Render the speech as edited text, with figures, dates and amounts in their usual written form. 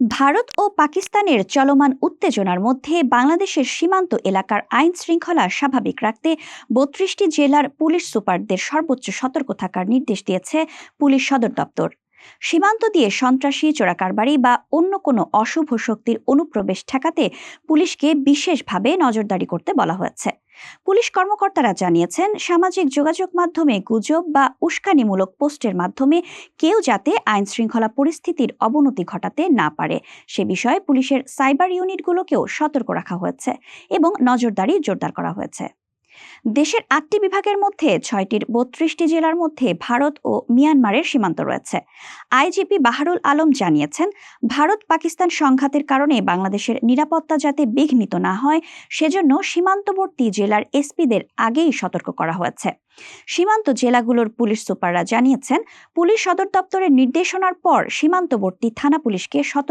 ভারত ও পাকিস্তানের চলমান উত্তেজনার মধ্যে বাংলাদেশের সীমান্ত এলাকার আইন শৃঙ্খলা স্বাভাবিক রাখতে ৩২টি জেলার পুলিশ সুপারদের সর্বোচ্চ সতর্ক থাকার নির্দেশ দিয়েছে পুলিশ সদর দপ্তর। সীমান্ত দিয়ে সন্ত্রাসী, চোরাকারবারি বা অন্য কোনো অশুভ শক্তির অনুপ্রবেশ ঠেকাতে পুলিশকে বিশেষভাবে নজরদারি করতে বলা হয়েছে। পুলিশ কর্মকর্তারা জানিয়েছেন, সামাজিক যোগাযোগ মাধ্যমে গুজব বা উস্কানিমূলক পোস্টের মাধ্যমে কেউ যাতে আইন শৃঙ্খলা পরিস্থিতির অবনতি ঘটাতে না পারে সে বিষয়ে পুলিশের সাইবার ইউনিটগুলোকেও সতর্ক রাখা হয়েছে এবং নজরদারি জোরদার করা হয়েছে। দেশের ৮টি বিভাগের মধ্যে ৬টির ৩২টি জেলার মধ্যে ভারত ও মিয়ানমারের সীমান্ত রয়েছে। আইজিপি বাহারুল আলম জানিয়েছেন, ভারত পাকিস্তান সংঘাতের কারণে বাংলাদেশের নিরাপত্তা যাতে বিঘ্নিত না হয় সেজন্য সীমান্তবর্তী জেলার এসপিদের আগেই সতর্ক করা হয়েছে। সীমান্ত জেলাগুলোর পুলিশ সুপাররা জানিয়েছেন, পুলিশ সদর দপ্তরের নির্দেশনার পর সীমান্তবর্তী থানা পুলিশকে সতর্ক